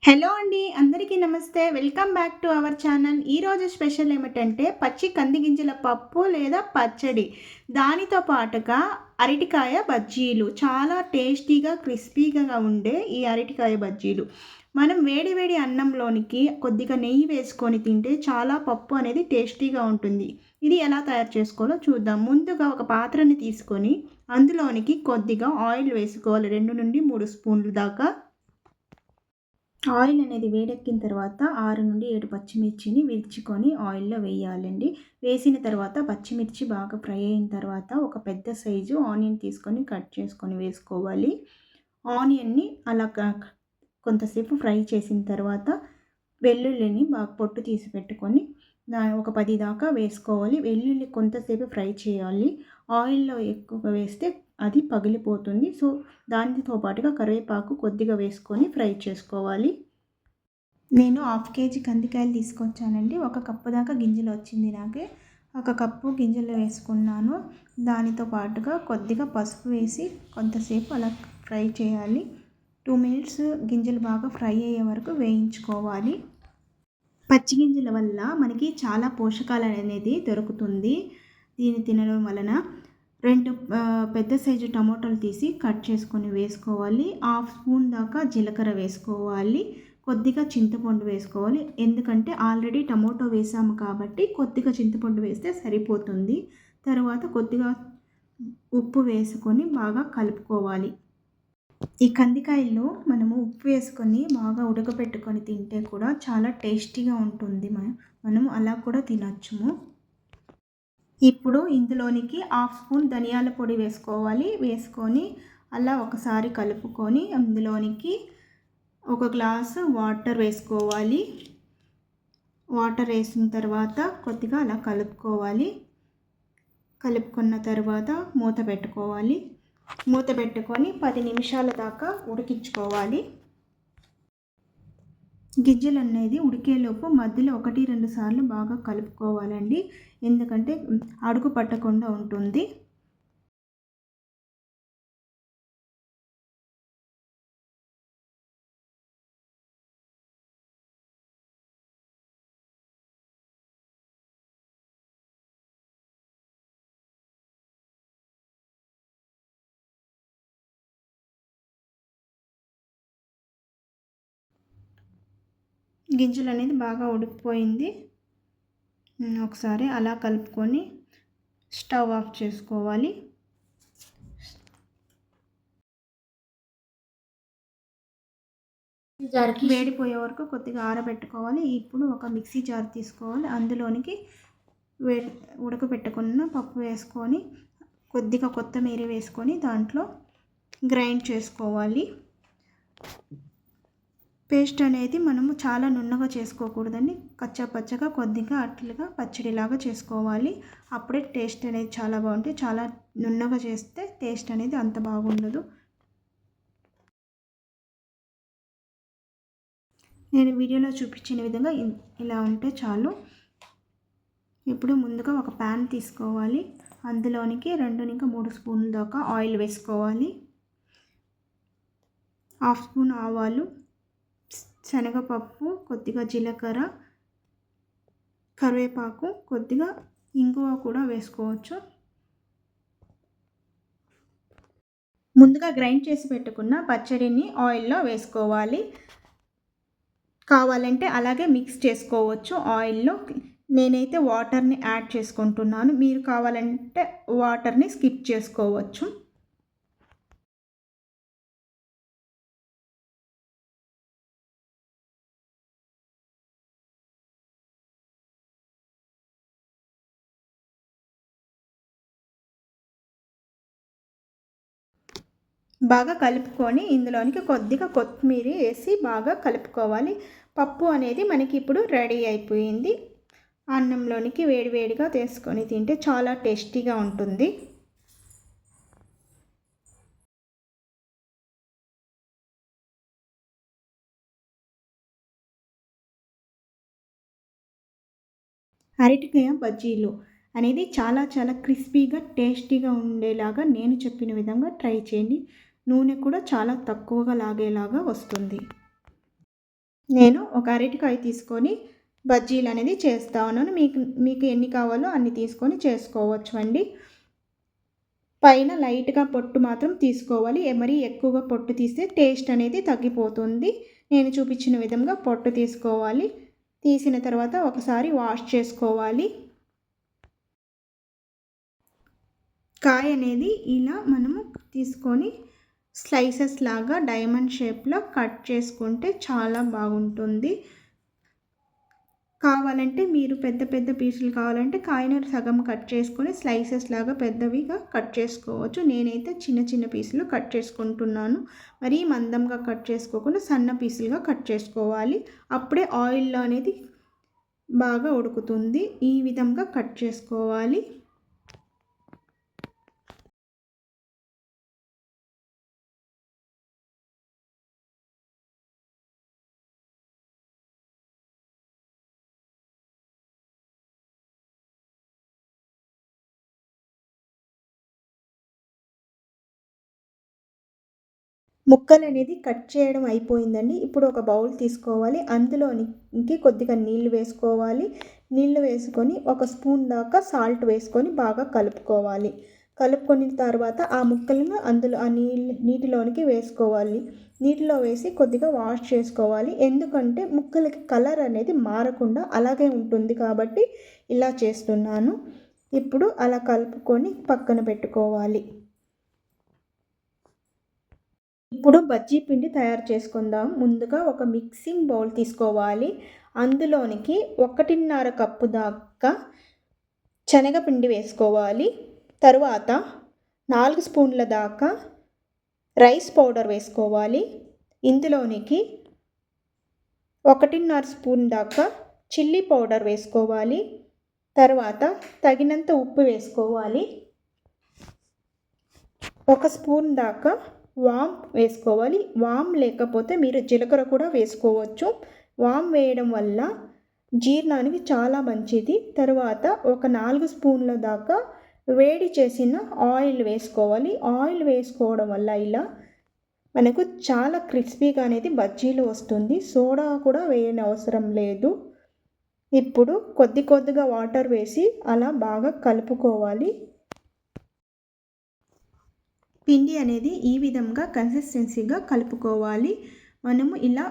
Hello అండి, అందరికీ నమస్తే. Welcome back to our channel. ఈరోజు స్పెషల్ ఏమిటంటే పచ్చి కంది గింజల పప్పు లేదా పచ్చడి. దానితో పాటుగా అరటికాయ బజ్జీలు. చాలా టేస్టీగా, క్రిస్పీగా ఉండే ఈ అరటికాయ బజ్జీలు. మనం వేడి వేడి అన్నంలోనికి కొద్దిగా నెయ్యి వేసుకొని తింటే చాలా పప్పు అనేది టేస్టీగా ఉంటుంది. ఇది ఎలా తయారు చేసుకోవాలో చూద్దాం. ముందుగా ఒక పాత్రని తీసుకొని అందులోనికి కొద్దిగా ఆయిల్ వేసుకోవాలి. 2 నుండి 3 స్పూన్లు దాకా. ఆయిల్ అనేది వేడెక్కిన తర్వాత 6-7 పచ్చిమిర్చిని విరుచుకొని ఆయిల్‌లో వేయాలండి. వేసిన తర్వాత పచ్చిమిర్చి బాగా ఫ్రై అయిన తర్వాత ఒక పెద్ద సైజు ఆనియన్ తీసుకొని కట్ చేసుకొని వేసుకోవాలి. ఆనియన్‌ని అలా కొంతసేపు ఫ్రై చేసిన తర్వాత వెల్లుల్లిని బాగా పొట్టు తీసి పెట్టుకొని ఒక 10 దాకా వేసుకోవాలి. వెల్లుల్లి కొంతసేపు ఫ్రై చేయాలి. ఆయిల్‌లో ఎక్కువగా వేస్తే అది పగిలిపోతుంది. సో, దానితో పాటుగా కరివేపాకు కొద్దిగా వేసుకొని ఫ్రై చేసుకోవాలి. నేను హాఫ్ కేజీ కందికాయలు తీసుకొచ్చానండి. ఒక కప్పు దాకా గింజలు వచ్చింది నాకు. ఒక కప్పు గింజలు వేసుకున్నాను. దానితో పాటుగా కొద్దిగా పసుపు వేసి కొంతసేపు అలా ఫ్రై చేయాలి. 2 మినిట్స్ గింజలు బాగా ఫ్రై అయ్యే వరకు వేయించుకోవాలి. పచ్చి గింజల వల్ల మనకి చాలా పోషకాలు అనేది దొరుకుతుంది. దీన్ని తినడం వలన 2 పెద్ద సైజు టమోటాలు తీసి కట్ చేసుకొని వేసుకోవాలి. హాఫ్ స్పూన్ దాకా జీలకర్ర వేసుకోవాలి. కొద్దిగా చింతపండు వేసుకోవాలి. ఎందుకంటే ఆల్రెడీ టమోటో వేసాము కాబట్టి కొద్దిగా చింతపండు వేస్తే సరిపోతుంది. తర్వాత కొద్దిగా ఉప్పు వేసుకొని బాగా కలుపుకోవాలి. ఈ కందికాయల్లో మనము ఉప్పు వేసుకొని బాగా ఉడకపెట్టుకొని తింటే కూడా చాలా టేస్టీగా ఉంటుంది. మనం అలా కూడా తినొచ్చుము. ఇప్పుడు ఇందులోనికి హాఫ్ స్పూన్ ధనియాల పొడి వేసుకోవాలి. వేసుకొని అలా ఒకసారి కలుపుకొని అందులోనికి ఒక గ్లాసు వాటర్ వేసుకోవాలి. వాటర్ వేసిన తర్వాత కొద్దిగా అలా కలుపుకోవాలి. కలుపుకున్న తర్వాత మూత పెట్టుకోవాలి. మూత పెట్టుకొని 10 నిమిషాల దాకా ఉడికించుకోవాలి. గింజలు అనేది ఉడికేలోపు మధ్యలో 1-2 సార్లు బాగా కలుపుకోవాలండి. ఎందుకంటే అడుగు పట్టకుండా ఉంటుంది. గింజలు అనేది బాగా ఉడికిపోయింది. ఒకసారి అలా కలుపుకొని స్టవ్ ఆఫ్ చేసుకోవాలి. వేడిపోయే వరకు కొద్దిగా ఆరబెట్టుకోవాలి. ఇప్పుడు ఒక మిక్సీ జార్ తీసుకోవాలి. అందులోనికి ఉడకబెట్టుకున్న పప్పు వేసుకొని కొద్దిగా కొత్తిమీర వేసుకొని దాంట్లో గ్రైండ్ చేసుకోవాలి. పేస్ట్ అనేది మనము చాలా నున్నగా చేసుకోకూడదండి. కచ్చా పచ్చగా కొద్దిగా అట్లుగా పచ్చడిలాగా చేసుకోవాలి. అప్పుడే టేస్ట్ అనేది చాలా బాగుంటుంది. చాలా నున్నగా చేస్తే టేస్ట్ అనేది అంత బాగుండదు. నేను వీడియోలో చూపించిన విధంగా ఇలా ఉంటే చాలు. ఇప్పుడు ముందుగా ఒక ప్యాన్ తీసుకోవాలి. అందులోనికి 2-3 స్పూన్ల దాకా ఆయిల్ వేసుకోవాలి. హాఫ్ స్పూన్ ఆవాలు, శనగపప్పు, కొద్దిగా జీలకర్ర, కరివేపాకు, కొద్దిగా ఇంగువ కూడా వేసుకోవచ్చు. ముందుగా గ్రైండ్ చేసి పెట్టుకున్న పచ్చడిని ఆయిల్లో వేసుకోవాలి. కావాలంటే అలాగే మిక్స్ చేసుకోవచ్చు ఆయిల్లో. నేనైతే వాటర్ని యాడ్ చేసుకుంటున్నాను. మీరు కావాలంటే వాటర్ని స్కిప్ చేసుకోవచ్చు. బాగా కలుపుకొని ఇందులోనికి కొద్దిగా కొత్తిమీర వేసి బాగా కలుపుకోవాలి. పప్పు అనేది మనకి ఇప్పుడు రెడీ అయిపోయింది. అన్నంలోనికి వేడివేడిగా తీసుకొని తింటే చాలా టేస్టీగా ఉంటుంది. అరటికాయ బజ్జీలు అనేది చాలా క్రిస్పీగా టేస్టీగా ఉండేలాగా నేను చెప్పిన విధంగా ట్రై చేయండి. నూనె కూడా చాలా తక్కువగా లాగేలాగా వస్తుంది. నేను ఒక అరటికాయ తీసుకొని బజ్జీలు అనేది చేస్తా ఉన్నాను. మీకు మీకు ఎన్ని కావాలో అన్ని తీసుకొని చేసుకోవచ్చు అండి. పైన లైట్‌గా పొట్టు మాత్రం తీసుకోవాలి. మరీ ఎక్కువగా పొట్టు తీస్తే టేస్ట్ అనేది తగ్గిపోతుంది. నేను చూపించిన విధంగా పొట్టు తీసుకోవాలి. తీసిన తర్వాత ఒకసారి వాష్ చేసుకోవాలి. కాయ అనేది ఇలా మనము తీసుకొని స్లైసెస్ లాగా డైమండ్ షేప్‌లో కట్ చేసుకుంటే చాలా బాగుంటుంది. కావాలంటే మీరు పెద్ద పెద్ద పీసులు కావాలంటే కాయను సగం కట్ చేసుకొని స్లైసెస్ లాగా పెద్దవిగా కట్ చేసుకోవచ్చు. నేనైతే చిన్న చిన్న పీసులు కట్ చేసుకుంటున్నాను. మరీ మందంగా కట్ చేసుకోకుండా సన్న పీసులుగా కట్ చేసుకోవాలి. అప్పుడే ఆయిల్‌లో అనేది బాగా ఉడుకుతుంది. ఈ విధంగా కట్ చేసుకోవాలి. ముక్కలనేది కట్ చేయడం అయిపోయిందండి. ఇప్పుడు ఒక బౌల్ తీసుకోవాలి. అందులోనికి కొద్దిగా నీళ్లు వేసుకోవాలి. నీళ్లు వేసుకొని ఒక స్పూన్ దాకా సాల్ట్ వేసుకొని బాగా కలుపుకోవాలి. కలుపుకొని తర్వాత ఆ ముక్కలను అందులో ఆ నీటిలోనికి వేసుకోవాలి. నీటిలో వేసి కొద్దిగా వాష్ చేసుకోవాలి. ఎందుకంటే ముక్కలకి కలర్ అనేది మారకుండా అలాగే ఉంటుంది కాబట్టి ఇలా చేస్తున్నాను. ఇప్పుడు అలా కలుపుకొని పక్కన పెట్టుకోవాలి. ఇప్పుడు బజ్జీ పిండి తయారు చేసుకుందాం. ముందుగా ఒక మిక్సింగ్ బౌల్ తీసుకోవాలి. అందులోనికి 1.5 కప్పు దాకా శనగపిండి వేసుకోవాలి. తరువాత 4 స్పూన్ల దాకా రైస్ పౌడర్ వేసుకోవాలి. ఇందులోనికి 1.5 స్పూన్ దాకా చిల్లీ పౌడర్ వేసుకోవాలి. తర్వాత తగినంత ఉప్పు వేసుకోవాలి. 1 స్పూన్ దాకా వామ్ వేసుకోవాలి. వామ్ లేకపోతే మీరు జీలకర్ర కూడా వేసుకోవచ్చు. వామ్ వేయడం వల్ల జీర్ణానికి చాలా మంచిది. తరువాత ఒక 4 స్పూన్ల దాకా వేడి చేసిన ఆయిల్ వేసుకోవాలి. ఆయిల్ వేసుకోవడం వల్ల ఇలా మనకు చాలా క్రిస్పీగా అనేది బజ్జీలు వస్తుంది. సోడా కూడా వేయనవసరం లేదు. ఇప్పుడు కొద్ది కొద్దిగా వాటర్ వేసి అలా బాగా కలుపుకోవాలి. పిండి అనేది ఈ విధంగా కన్సిస్టెన్సీగా కలుపుకోవాలి. మనము ఇలా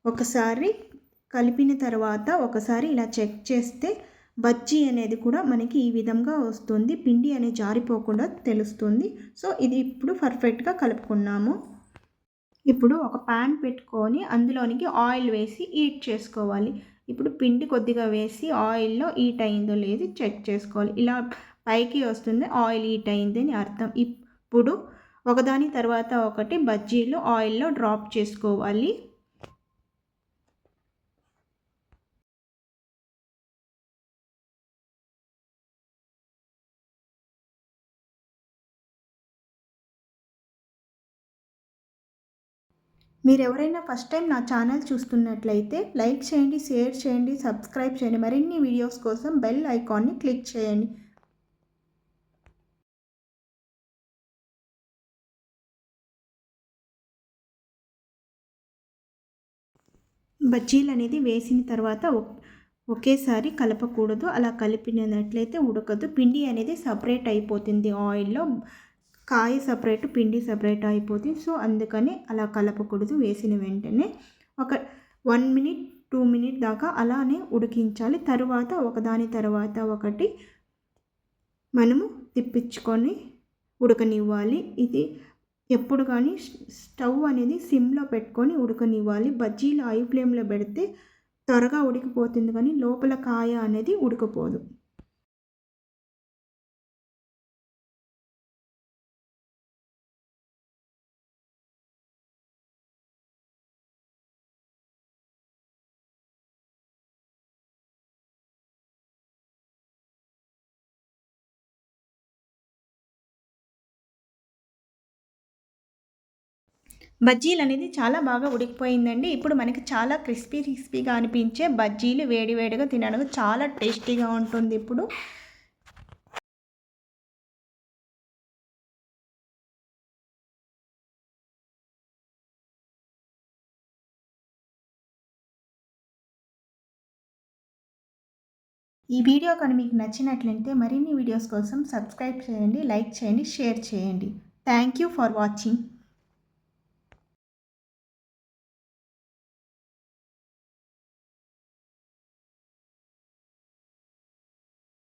ఒకసారి కలిపిన తర్వాత ఒకసారి ఇలా చెక్ చేస్తే బజ్జీ అనేది కూడా మనకి ఈ విధంగా వస్తుంది. పిండి అనేది జారిపోకుండా తెలుస్తుంది. సో ఇది ఇప్పుడు పర్ఫెక్ట్గా కలుపుకున్నాము. ఇప్పుడు ఒక ప్యాన్ పెట్టుకొని అందులోనికి ఆయిల్ వేసి హీట్ చేసుకోవాలి. ఇప్పుడు పిండి కొద్దిగా వేసి ఆయిల్లో హీట్ అయిందో లేదో చెక్ చేసుకోవాలి. ఇలా పైకి వస్తుంది ఆయిల్ హీట్ అయింది అని అర్థం. ఇప్పుడు ఒకదాని తర్వాత ఒకటి బజ్జీలు ఆయిల్లో డ్రాప్ చేసుకోవాలి. మీరు ఎవరైనా ఫస్ట్ టైం నా ఛానల్ చూస్తున్నట్లయితే లైక్ చేయండి, షేర్ చేయండి, సబ్స్క్రైబ్ చేయండి. మరిన్ని వీడియోస్ కోసం బెల్ ఐకాన్ని క్లిక్ చేయండి. బజ్జీలు అనేది వేసిన తర్వాత ఒకేసారి కలపకూడదు. అలా కలిపినట్లయితే ఉడకదు. పిండి అనేది సపరేట్ అయిపోతుంది ఆయిల్లో. కాయ సపరేట్, పిండి సపరేట్ అయిపోతుంది. సో అందుకని అలా కలపకూడదు. వేసిన వెంటనే ఒక 1 మినిట్ 2 మినిట్ దాకా అలానే ఉడికించాలి. తరువాత ఒకదాని తర్వాత ఒకటి మనము తిప్పించుకొని ఉడకనివ్వాలి. ఇది ఎప్పుడు కానీ స్టవ్ అనేది సిమ్లో పెట్టుకొని ఉడకనివ్వాలి. బజ్జీలు హై ఫ్లేమ్లో పెడితే త్వరగా ఉడికిపోతుంది కానీ లోపల కాయ అనేది ఉడకపోదు. బజ్జీలు అనేది చాలా బాగా ఉడికిపోయిందండి. ఇప్పుడు మనకి చాలా క్రిస్పీగా అనిపించే బజ్జీలు వేడి వేడిగా తినడానికి చాలా టేస్టీగా ఉంటుంది ఇప్పుడు. ఈ వీడియో కానీ మీకు నచ్చినట్లయితే మరిన్ని వీడియోస్ కోసం సబ్స్క్రైబ్ చేయండి, లైక్ చేయండి, షేర్ చేయండి. Thank you for watching.